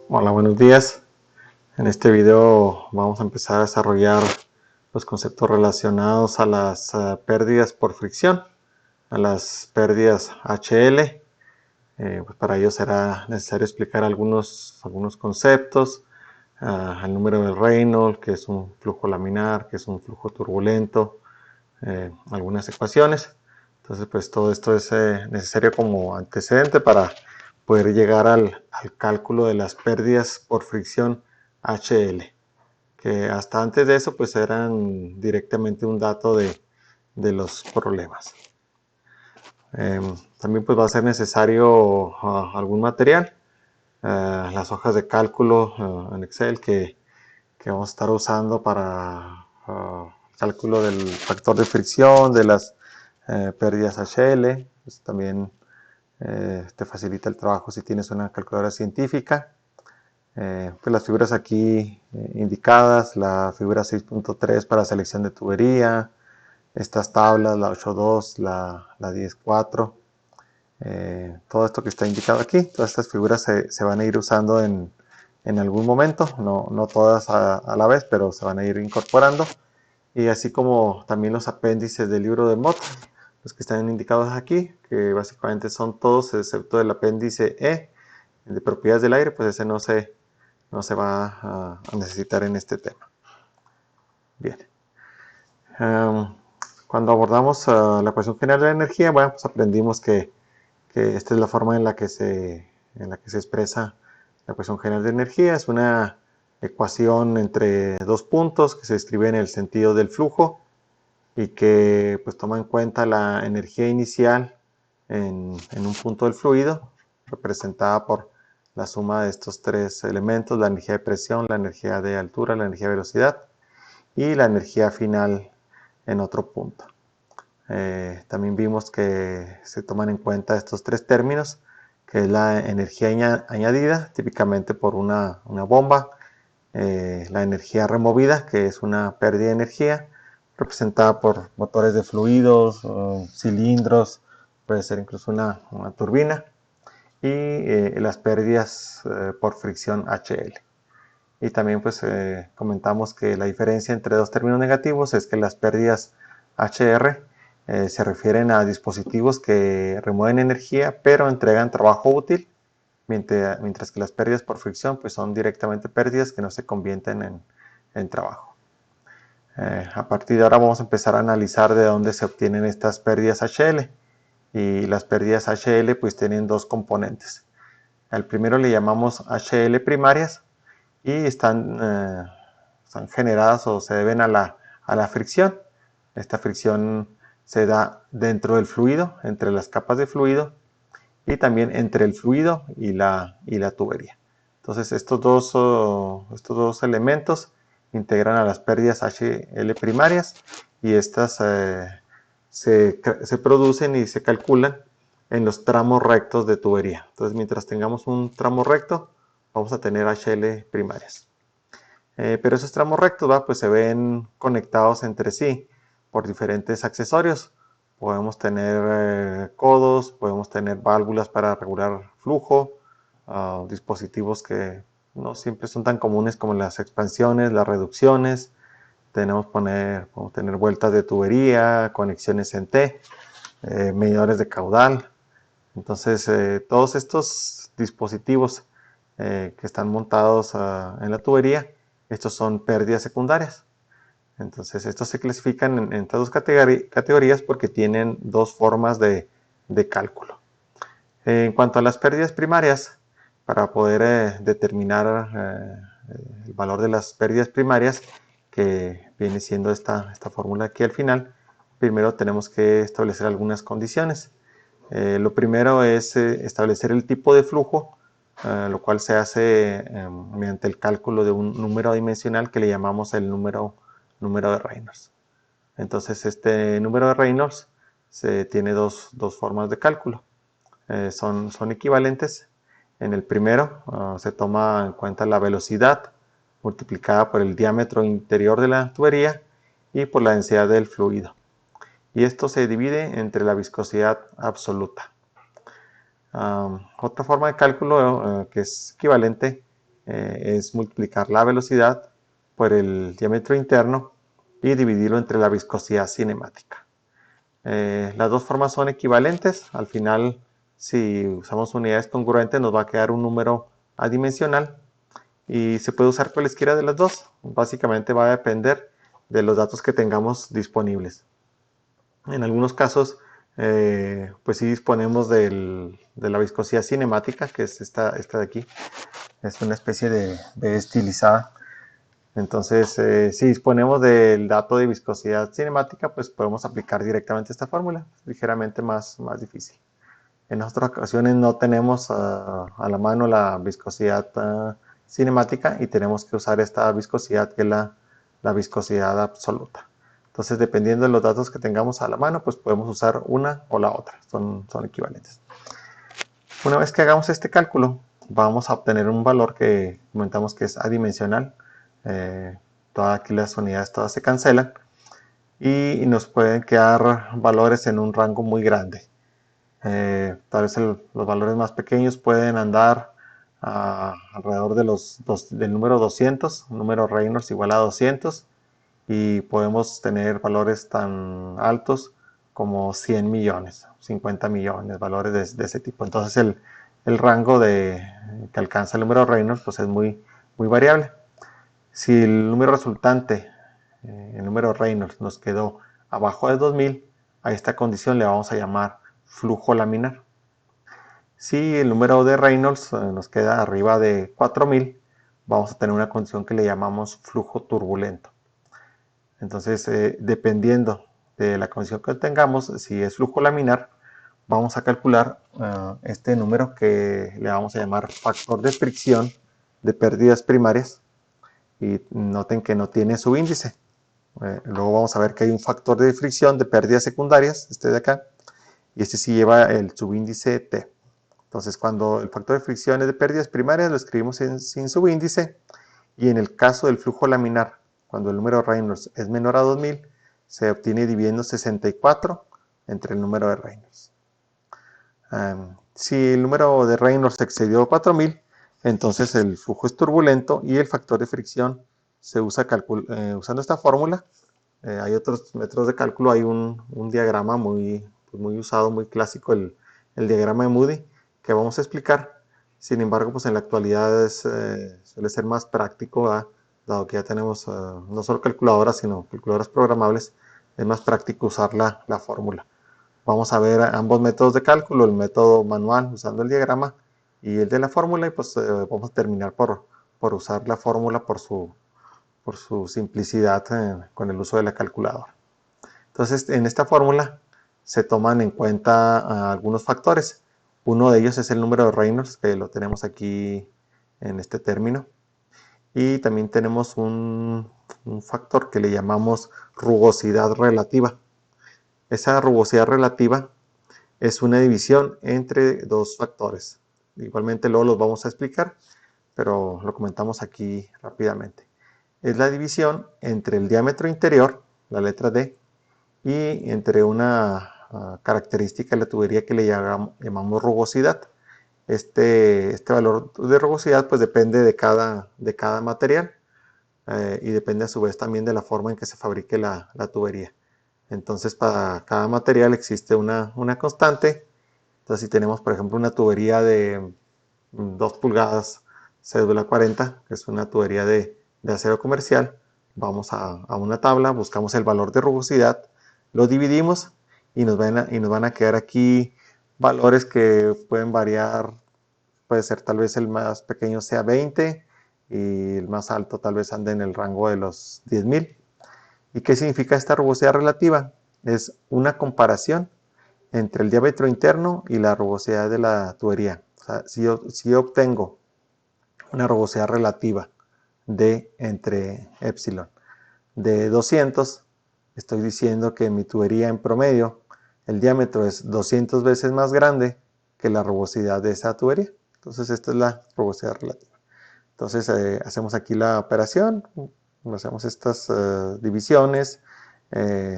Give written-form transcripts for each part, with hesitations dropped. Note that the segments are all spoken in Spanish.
Hola, buenos días. En este video vamos a empezar a desarrollar los conceptos relacionados a las pérdidas por fricción, a las pérdidas HL. Pues para ello será necesario explicar algunos conceptos, el número de Reynolds, que es un flujo laminar, que es un flujo turbulento, algunas ecuaciones. Entonces, pues todo esto es necesario como antecedente para poder llegar al cálculo de las pérdidas por fricción HL, que hasta antes de eso pues eran directamente un dato de los problemas. También pues va a ser necesario algún material, las hojas de cálculo en Excel que vamos a estar usando para cálculo del factor de fricción, de las pérdidas HL. Pues también te facilita el trabajo si tienes una calculadora científica. Pues las figuras aquí indicadas, la figura 6.3 para selección de tubería, estas tablas, la 8.2, la 10.4, todo esto que está indicado aquí, todas estas figuras se van a ir usando en algún momento, no todas a la vez, pero se van a ir incorporando, y así como también los apéndices del libro de Mott, los que están indicados aquí, que básicamente son todos, excepto el apéndice E, de propiedades del aire, pues ese no se va a necesitar en este tema. Bien. Cuando abordamos la ecuación general de la energía, bueno, pues aprendimos que esta es la forma en la que se expresa la ecuación general de energía. Es una ecuación entre dos puntos que se escribe en el sentido del flujo y que pues toma en cuenta la energía inicial en un punto del fluido, representada por la suma de estos tres elementos: la energía de presión, la energía de altura, la energía de velocidad y la energía final en otro punto. También vimos que se toman en cuenta estos tres términos, que es la energía añadida, típicamente por una bomba, la energía removida, que es una pérdida de energía, representada por motores de fluidos, cilindros, puede ser incluso una turbina, y las pérdidas por fricción HL. Y también pues comentamos que la diferencia entre dos términos negativos es que las pérdidas HR se refieren a dispositivos que remueven energía pero entregan trabajo útil, mientras que las pérdidas por fricción pues son directamente pérdidas que no se convierten en trabajo. A partir de ahora vamos a empezar a analizar de dónde se obtienen estas pérdidas HL. Y las pérdidas HL pues tienen dos componentes. Al primero le llamamos HL primarias y están generadas o se deben a la fricción. Esta fricción se da dentro del fluido, entre las capas de fluido, y también entre el fluido y la tubería. Entonces estos dos elementos integran a las pérdidas HL primarias, y estas se producen y se calculan en los tramos rectos de tubería. Entonces mientras tengamos un tramo recto, vamos a tener HL primarias. Pero esos tramos rectos pues se ven conectados entre sí por diferentes accesorios. Podemos tener codos, podemos tener válvulas para regular flujo, dispositivos que no siempre son tan comunes como las expansiones, las reducciones. Podemos tener vueltas de tubería, conexiones en T, medidores de caudal. Entonces, todos estos dispositivos que están montados en la tubería, estos son pérdidas secundarias. Entonces, estos se clasifican en estas dos categorías porque tienen dos formas de cálculo. En cuanto a las pérdidas primarias, para poder determinar el valor de las pérdidas primarias, que viene siendo esta fórmula aquí al final, primero tenemos que establecer algunas condiciones. Lo primero es establecer el tipo de flujo, lo cual se hace mediante el cálculo de un número dimensional que le llamamos el número de Reynolds. Entonces, este número de Reynolds tiene dos formas de cálculo. Son equivalentes. En el primero se toma en cuenta la velocidad multiplicada por el diámetro interior de la tubería y por la densidad del fluido. Y esto se divide entre la viscosidad absoluta. Otra forma de cálculo que es equivalente es multiplicar la velocidad por el diámetro interno y dividirlo entre la viscosidad cinemática. Las dos formas son equivalentes. Al final, si usamos unidades congruentes, nos va a quedar un número adimensional y se puede usar cualesquiera de las dos. Básicamente va a depender de los datos que tengamos disponibles. En algunos casos, pues sí disponemos de la viscosidad cinemática, que es esta de aquí. Es una especie de estilizada. Entonces, si disponemos del dato de viscosidad cinemática, pues podemos aplicar directamente esta fórmula, ligeramente más difícil. En otras ocasiones no tenemos a la mano la viscosidad cinemática y tenemos que usar esta viscosidad que es la viscosidad absoluta. Entonces, dependiendo de los datos que tengamos a la mano, pues podemos usar una o la otra, son equivalentes. Una vez que hagamos este cálculo, vamos a obtener un valor que comentamos que es adimensional. Todas aquí las unidades todas se cancelan y nos pueden quedar valores en un rango muy grande. Tal vez los valores más pequeños pueden andar alrededor del número 200, un número Reynolds igual a 200, y podemos tener valores tan altos como 100 millones, 50 millones, valores de ese tipo. Entonces el rango que alcanza el número Reynolds pues es muy variable. Si el número resultante, el número Reynolds, nos quedó abajo de 2000, a esta condición le vamos a llamar flujo laminar. Si el número de Reynolds nos queda arriba de 4000, vamos a tener una condición que le llamamos flujo turbulento. Entonces, dependiendo de la condición que tengamos, si es flujo laminar, vamos a calcular este número que le vamos a llamar factor de fricción de pérdidas primarias. Y noten que no tiene subíndice. Luego vamos a ver que hay un factor de fricción de pérdidas secundarias, este de acá, y este sí lleva el subíndice T. Entonces, cuando el factor de fricción es de pérdidas primarias, lo escribimos sin subíndice, y en el caso del flujo laminar, cuando el número Reynolds es menor a 2000, se obtiene dividiendo 64 entre el número de Reynolds. Si el número de Reynolds excedió 4000, entonces el flujo es turbulento y el factor de fricción se usa usando esta fórmula. Hay otros métodos de cálculo, hay un diagrama muy usado, muy clásico, el diagrama de Moody, que vamos a explicar. Sin embargo, pues en la actualidad suele ser más práctico, dado que ya tenemos no solo calculadoras, sino calculadoras programables, es más práctico usar la fórmula. Vamos a ver ambos métodos de cálculo, el método manual usando el diagrama y el de la fórmula, y pues vamos a terminar por usar la fórmula por su simplicidad con el uso de la calculadora. Entonces, en esta fórmula se toman en cuenta algunos factores. Uno de ellos es el número de Reynolds, que lo tenemos aquí en este término. Y también tenemos un factor que le llamamos rugosidad relativa. Esa rugosidad relativa es una división entre dos factores. Igualmente luego los vamos a explicar, pero lo comentamos aquí rápidamente. Es la división entre el diámetro interior, la letra D, y entre una característica de la tubería que le llamamos rugosidad. Este valor de rugosidad pues depende de cada material y depende a su vez también de la forma en que se fabrique la tubería. Entonces, para cada material existe una constante. Entonces, si tenemos, por ejemplo, una tubería de 2 pulgadas, cédula 40, que es una tubería de acero comercial, vamos a una tabla, buscamos el valor de rugosidad, lo dividimos y nos van a quedar aquí valores que pueden variar. Puede ser tal vez el más pequeño sea 20 y el más alto tal vez ande en el rango de los 10,000. ¿Y qué significa esta rugosidad relativa? Es una comparación entre el diámetro interno y la rugosidad de la tubería. O sea, si yo obtengo una rugosidad relativa de entre epsilon de 200, estoy diciendo que mi tubería en promedio, el diámetro es 200 veces más grande que la rugosidad de esa tubería. Entonces, esta es la rugosidad relativa. Entonces, hacemos aquí la operación, hacemos estas divisiones,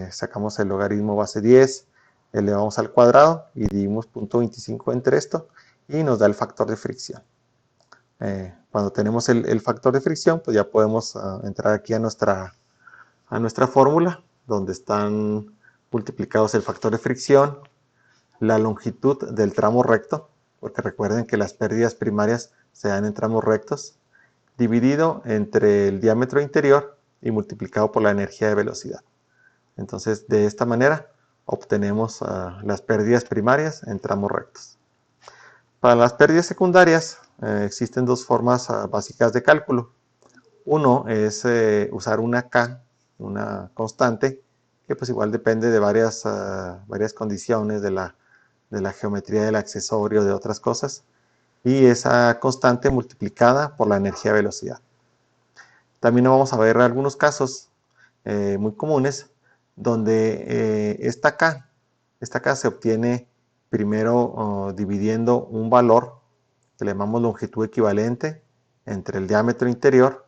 sacamos el logaritmo base 10, elevamos al cuadrado y dividimos 0.25 entre esto y nos da el factor de fricción. Cuando tenemos el factor de fricción, pues ya podemos entrar aquí a nuestra fórmula, donde están multiplicados el factor de fricción, la longitud del tramo recto, porque recuerden que las pérdidas primarias se dan en tramos rectos, dividido entre el diámetro interior y multiplicado por la energía de velocidad. Entonces, de esta manera obtenemos las pérdidas primarias en tramos rectos. Para las pérdidas secundarias existen dos formas básicas de cálculo. Uno es usar una K, una constante, que pues igual depende de varias condiciones de la geometría del accesorio, de otras cosas, y esa constante multiplicada por la energía de velocidad. También vamos a ver algunos casos muy comunes donde esta K se obtiene primero dividiendo un valor que le llamamos longitud equivalente entre el diámetro interior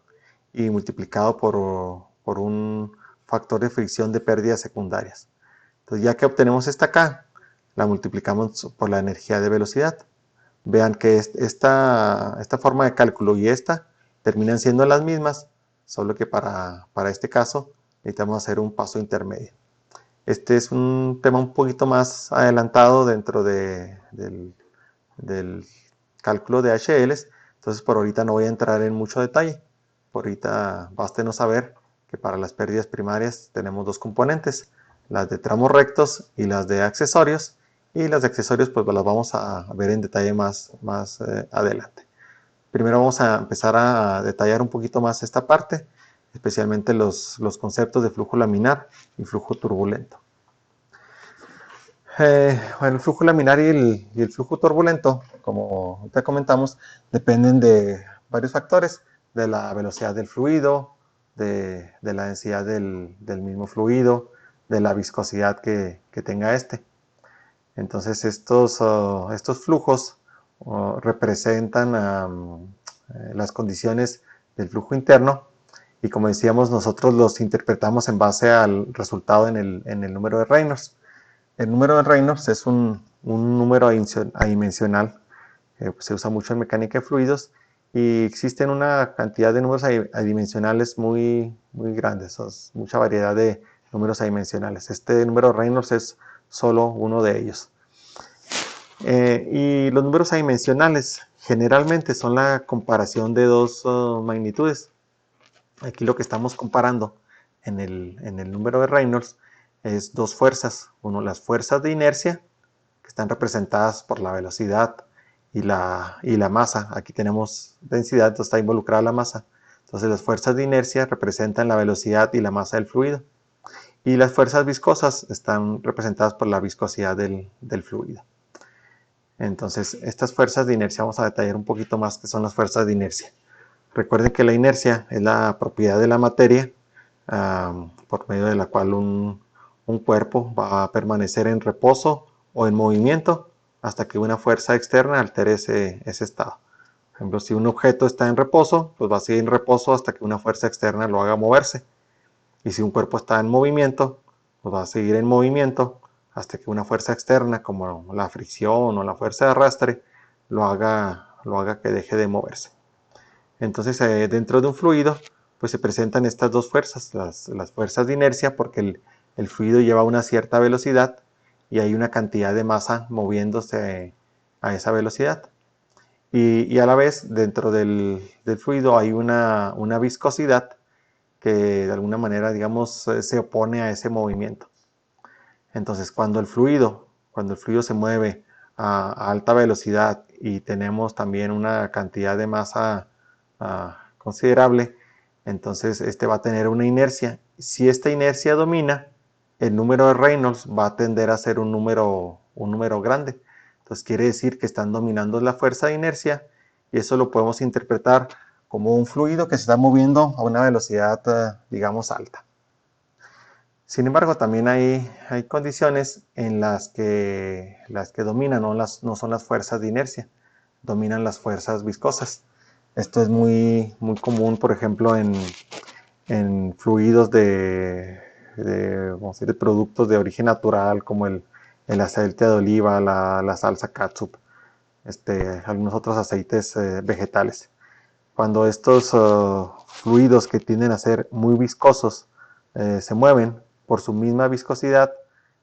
y multiplicado por un factor de fricción de pérdidas secundarias. Entonces, ya que obtenemos esta K, la multiplicamos por la energía de velocidad. Vean que esta forma de cálculo y esta terminan siendo las mismas, solo que para este caso necesitamos hacer un paso intermedio. Este es un tema un poquito más adelantado dentro del cálculo de HLs, entonces por ahorita no voy a entrar en mucho detalle. Por ahorita bástenos saber que para las pérdidas primarias tenemos dos componentes, las de tramos rectos y las de accesorios, y las de accesorios pues las vamos a ver en detalle más adelante. Primero vamos a empezar a detallar un poquito más esta parte, especialmente los conceptos de flujo laminar y flujo turbulento. Bueno, el flujo laminar y el flujo turbulento, como te comentamos, dependen de varios factores, de la velocidad del fluido, de la densidad del mismo fluido, de la viscosidad que tenga este. Entonces estos flujos representan las condiciones del flujo interno y, como decíamos, nosotros los interpretamos en base al resultado en el número de Reynolds. El número de Reynolds es un número adimensional, pues se usa mucho en mecánica de fluidos y existen una cantidad de números adimensionales muy grandes, mucha variedad de números adimensionales. Este número de Reynolds es solo uno de ellos. Y los números adimensionales generalmente son la comparación de dos magnitudes. Aquí lo que estamos comparando en el número de Reynolds es dos fuerzas. Uno, las fuerzas de inercia, que están representadas por la velocidad y la masa. Aquí tenemos densidad, entonces está involucrada la masa. Entonces las fuerzas de inercia representan la velocidad y la masa del fluido. Y las fuerzas viscosas están representadas por la viscosidad del fluido. Entonces, estas fuerzas de inercia vamos a detallar un poquito más qué son las fuerzas de inercia. Recuerden que la inercia es la propiedad de la materia por medio de la cual un cuerpo va a permanecer en reposo o en movimiento hasta que una fuerza externa altere ese estado. Por ejemplo, si un objeto está en reposo, pues va a seguir en reposo hasta que una fuerza externa lo haga moverse. Y si un cuerpo está en movimiento, pues va a seguir en movimiento hasta que una fuerza externa, como la fricción o la fuerza de arrastre, lo haga que deje de moverse. Entonces, dentro de un fluido, pues se presentan estas dos fuerzas, las fuerzas de inercia, porque el fluido lleva una cierta velocidad y hay una cantidad de masa moviéndose a esa velocidad. Y a la vez, dentro del fluido hay una viscosidad que de alguna manera, digamos, se opone a ese movimiento. Entonces, cuando el fluido se mueve a alta velocidad y tenemos también una cantidad de masa considerable, entonces este va a tener una inercia. Si esta inercia domina, el número de Reynolds va a tender a ser un número grande. Entonces quiere decir que están dominando la fuerza de inercia y eso lo podemos interpretar como un fluido que se está moviendo a una velocidad, digamos, alta. Sin embargo, también hay condiciones en las que dominan no son las fuerzas de inercia, dominan las fuerzas viscosas. Esto es muy común, por ejemplo, en fluidos de productos de origen natural, como el aceite de oliva, la salsa catsup, algunos otros aceites vegetales. cuando estos fluidos que tienden a ser muy viscosos se mueven por su misma viscosidad,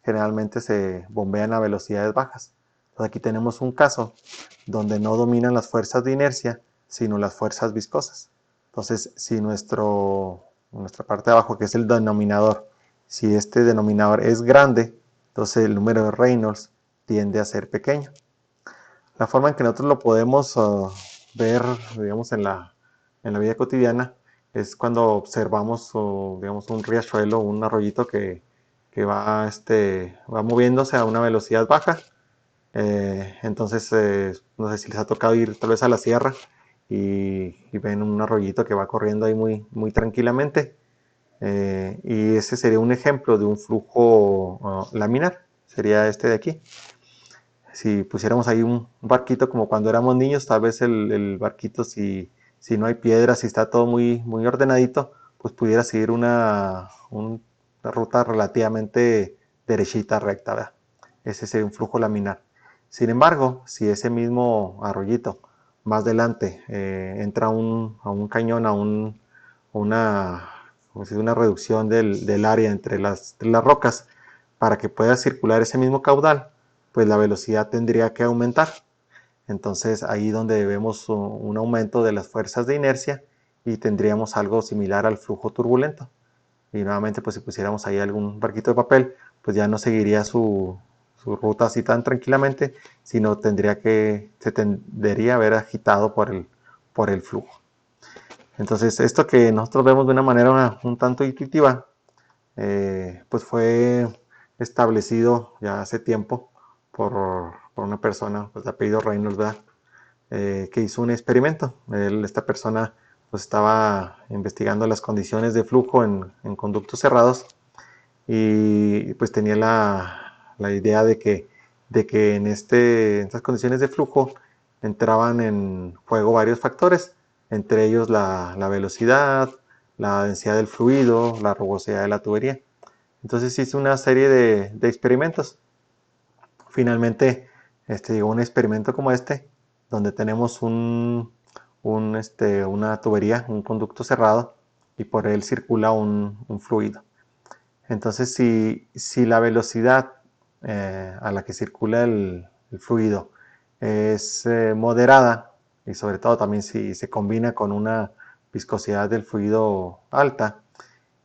generalmente se bombean a velocidades bajas. Entonces aquí tenemos un caso donde no dominan las fuerzas de inercia, sino las fuerzas viscosas. Entonces, si nuestra parte de abajo, que es el denominador, si este denominador es grande, entonces el número de Reynolds tiende a ser pequeño. La forma en que nosotros lo podemos ver, digamos, en la vida cotidiana, es cuando observamos, digamos, un riachuelo, un arroyito que va moviéndose a una velocidad baja. Entonces, no sé si les ha tocado ir tal vez a la sierra y ven un arroyito que va corriendo ahí muy, muy tranquilamente. Y ese sería un ejemplo de un flujo laminar, sería este de aquí. Si pusiéramos ahí un barquito como cuando éramos niños, tal vez el barquito, si no hay piedras, si está todo muy, muy ordenadito, pues pudiera seguir una ruta relativamente derechita, recta, ¿verdad? Ese sería un flujo laminar. Sin embargo, si ese mismo arroyito más adelante entra a un cañón, a una reducción del área entre las rocas, para que pueda circular ese mismo caudal, pues la velocidad tendría que aumentar. Entonces ahí donde vemos un aumento de las fuerzas de inercia y tendríamos algo similar al flujo turbulento. Y nuevamente, pues si pusiéramos ahí algún barquito de papel, pues ya no seguiría su ruta así tan tranquilamente, sino se tendería a ver agitado por el flujo. Entonces, esto que nosotros vemos de una manera un tanto intuitiva, pues fue establecido ya hace tiempo por una persona, pues de apellido Reynolds, ¿verdad? Que hizo un experimento. Esta persona pues estaba investigando las condiciones de flujo en conductos cerrados y pues tenía la idea de que en estas condiciones de flujo entraban en juego varios factores, entre ellos la velocidad, la densidad del fluido, la rugosidad de la tubería. Entonces hizo una serie de experimentos. Finalmente llegó un experimento como este, donde tenemos una tubería, un conducto cerrado, y por él circula un fluido. Entonces, si la velocidad a la que circula el fluido es moderada, y sobre todo también si se combina con una viscosidad del fluido alta,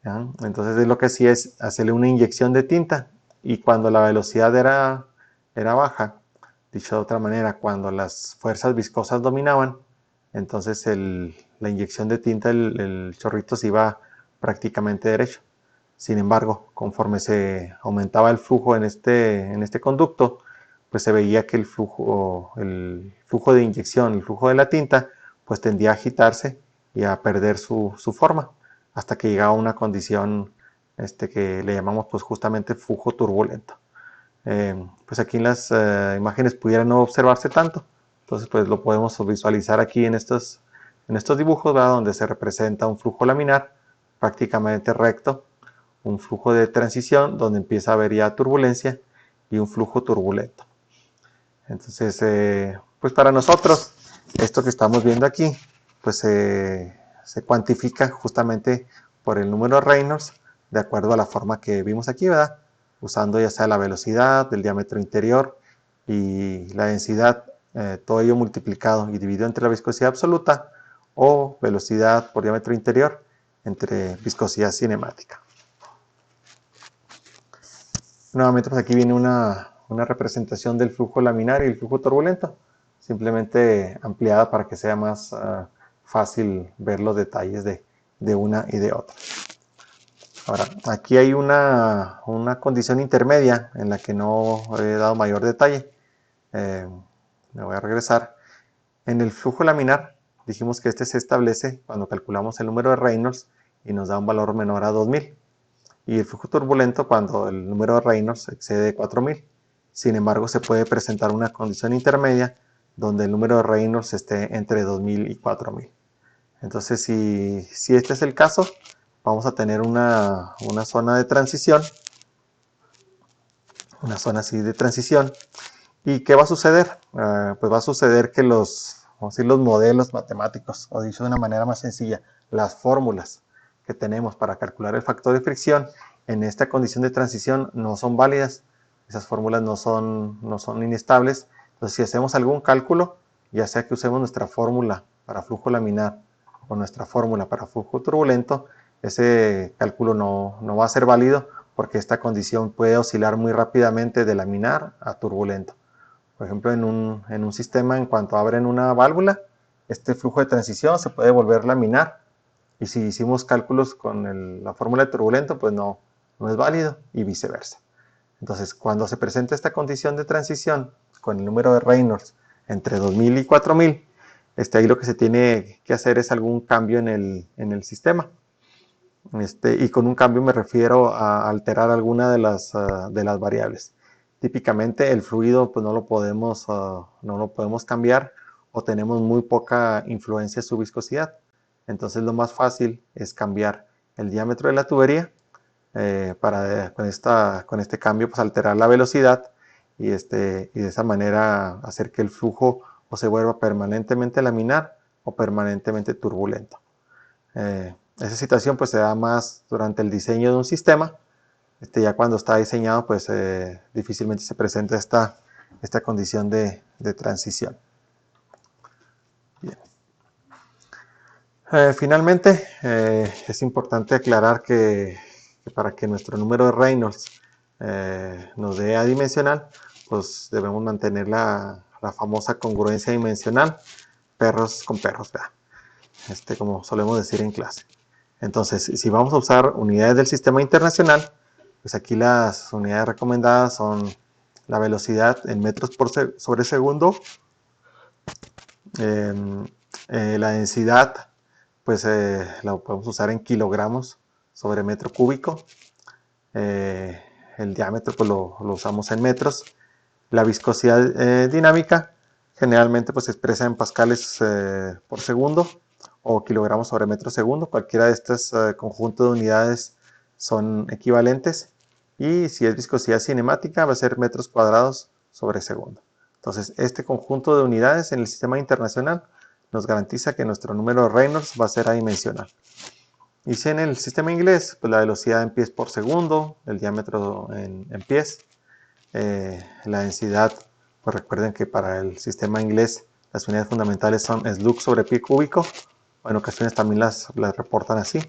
¿ya? Entonces es lo que hacía es hacerle una inyección de tinta, y cuando la velocidad era baja, dicho de otra manera, cuando las fuerzas viscosas dominaban, entonces la inyección de tinta, el chorrito se iba prácticamente derecho. Sin embargo, conforme se aumentaba el flujo en este conducto, pues se veía que el flujo de inyección, el flujo de la tinta, pues tendía a agitarse y a perder su forma, hasta que llegaba a una condición que le llamamos pues justamente flujo turbulento. Pues aquí en las imágenes pudiera no observarse tanto, entonces pues lo podemos visualizar aquí en estos dibujos, ¿verdad? Donde se representa un flujo laminar prácticamente recto, un flujo de transición donde empieza a haber ya turbulencia y un flujo turbulento. Entonces, pues para nosotros, esto que estamos viendo aquí, pues se cuantifica justamente por el número de Reynolds, de acuerdo a la forma que vimos aquí, ¿verdad? Usando ya sea la velocidad, el diámetro interior y la densidad, todo ello multiplicado y dividido entre la viscosidad absoluta, o velocidad por diámetro interior entre viscosidad cinemática. Nuevamente, pues aquí viene una representación del flujo laminar y el flujo turbulento, simplemente ampliada para que sea más fácil ver los detalles de una y de otra. Ahora, aquí hay una condición intermedia en la que no he dado mayor detalle. Me voy a regresar. En el flujo laminar, dijimos que este se establece cuando calculamos el número de Reynolds y nos da un valor menor a 2000. Y el flujo turbulento cuando el número de Reynolds excede 4000. Sin embargo, se puede presentar una condición intermedia donde el número de Reynolds esté entre 2000 y 4000. Entonces, si este es el caso, vamos a tener una zona de transición, una zona así de transición. ¿Y qué va a suceder? Pues va a suceder que los vamos a decir, los modelos matemáticos, o dicho de una manera más sencilla, las fórmulas que tenemos para calcular el factor de fricción en esta condición de transición no son válidas. Esas fórmulas no son inestables. Entonces, si hacemos algún cálculo, ya sea que usemos nuestra fórmula para flujo laminar o nuestra fórmula para flujo turbulento, ese cálculo no va a ser válido porque esta condición puede oscilar muy rápidamente de laminar a turbulento. Por ejemplo, en un sistema, en cuanto abren una válvula, este flujo de transición se puede volver laminar. Y si hicimos cálculos con la fórmula de turbulento, pues no es válido, y viceversa. Entonces, cuando se presenta esta condición de transición con el número de Reynolds entre 2000 y 4000, ahí lo que se tiene que hacer es algún cambio en el sistema. Y con un cambio me refiero a alterar alguna de las variables. Típicamente el fluido pues no lo podemos cambiar, o tenemos muy poca influencia en su viscosidad. Entonces lo más fácil es cambiar el diámetro de la tubería para con este cambio pues alterar la velocidad y de esa manera hacer que el flujo o se vuelva permanentemente laminar o permanentemente turbulento. Esa situación pues se da más durante el diseño de un sistema. Ya cuando está diseñado pues difícilmente se presenta esta condición de transición. Bien. Finalmente es importante aclarar que para que nuestro número de Reynolds nos dé adimensional, pues debemos mantener la famosa congruencia dimensional, perros con perros, como solemos decir en clase. Entonces, si vamos a usar unidades del sistema internacional, pues aquí las unidades recomendadas son la velocidad en metros sobre segundo, la densidad, pues la podemos usar en kilogramos sobre metro cúbico, el diámetro pues lo usamos en metros, la viscosidad dinámica generalmente pues se expresa en pascales por segundo, o kilogramos sobre metro segundo. Cualquiera de estos conjuntos de unidades son equivalentes, y si es viscosidad cinemática va a ser metros cuadrados sobre segundo. Entonces este conjunto de unidades en el sistema internacional nos garantiza que nuestro número de Reynolds va a ser adimensional. Y si en el sistema inglés, pues la velocidad en pies por segundo, el diámetro en pies, la densidad, pues recuerden que para el sistema inglés las unidades fundamentales son slug sobre pie cúbico, o en ocasiones también las reportan así,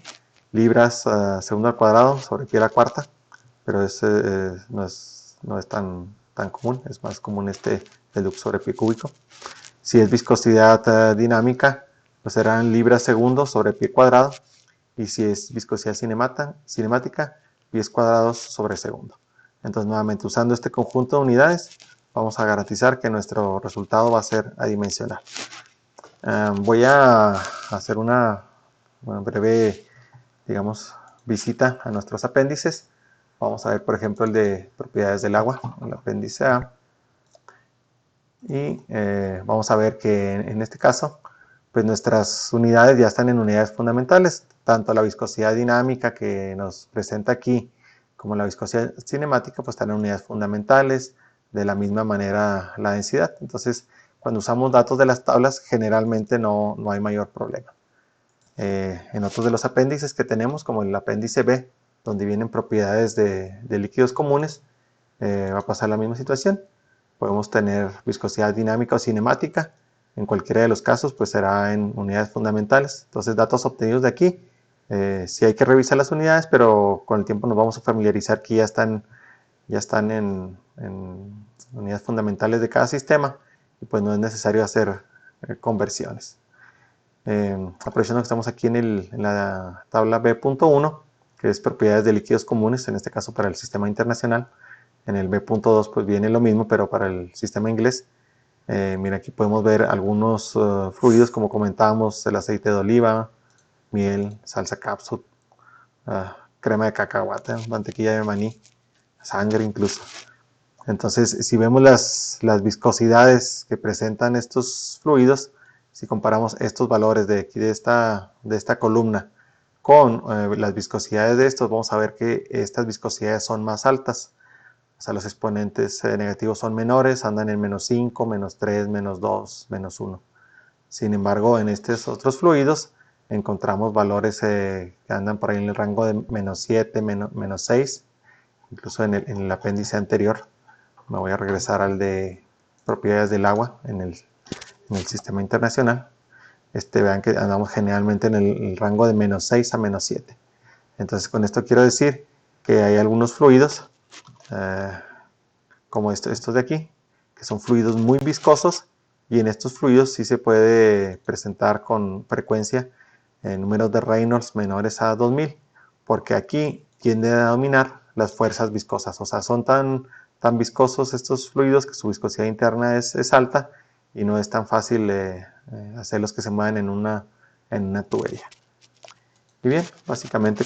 libras segundo al cuadrado sobre pie a la cuarta, pero no es tan común, es más común slug sobre pie cúbico. Si es viscosidad dinámica, pues serán libras segundo sobre pie cuadrado, y si es viscosidad cinemática, pies cuadrados sobre segundo. Entonces, nuevamente, usando este conjunto de unidades, vamos a garantizar que nuestro resultado va a ser adimensional. Voy a hacer una breve, digamos, visita a nuestros apéndices. Vamos a ver, por ejemplo, el de propiedades del agua, el apéndice A. Y vamos a ver que en este caso, pues nuestras unidades ya están en unidades fundamentales, tanto la viscosidad dinámica que nos presenta aquí como la viscosidad cinemática, pues están en unidades fundamentales, de la misma manera la densidad. Entonces, cuando usamos datos de las tablas, generalmente no hay mayor problema. En otros de los apéndices que tenemos, como el apéndice B, donde vienen propiedades de líquidos comunes, va a pasar la misma situación. Podemos tener viscosidad dinámica o cinemática. En cualquiera de los casos, pues será en unidades fundamentales. Entonces, datos obtenidos de aquí, sí hay que revisar las unidades, pero con el tiempo nos vamos a familiarizar que ya están en unidades fundamentales de cada sistema, y pues no es necesario hacer conversiones. Aprovechando que estamos aquí en la tabla B.1, que es propiedades de líquidos comunes, en este caso para el sistema internacional. En el B.2 pues viene lo mismo, pero para el sistema inglés. Mira, aquí podemos ver algunos fluidos, como comentábamos: el aceite de oliva, miel, salsa capsule, crema de cacahuate, mantequilla de maní, sangre incluso. Entonces, si vemos las viscosidades que presentan estos fluidos, si comparamos estos valores de aquí de esta columna con las viscosidades de estos, vamos a ver que estas viscosidades son más altas. O sea, los exponentes negativos son menores, andan en -5, -3, -2, -1. Sin embargo, en estos otros fluidos encontramos valores que andan por ahí en el rango de -7, -6, incluso en el apéndice anterior. Me voy a regresar al de propiedades del agua en el sistema internacional. Vean que andamos generalmente en el rango de -6 a -7. Entonces, con esto quiero decir que hay algunos fluidos, como estos de aquí, que son fluidos muy viscosos, y en estos fluidos sí se puede presentar con frecuencia números de Reynolds menores a 2000, porque aquí tienden a dominar las fuerzas viscosas. O sea, son tan viscosos estos fluidos que su viscosidad interna es alta y no es tan fácil hacerlos que se muevan en una tubería. Y bien, básicamente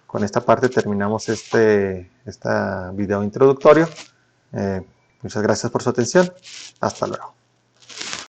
con esta parte terminamos este video introductorio. Muchas gracias por su atención. Hasta luego.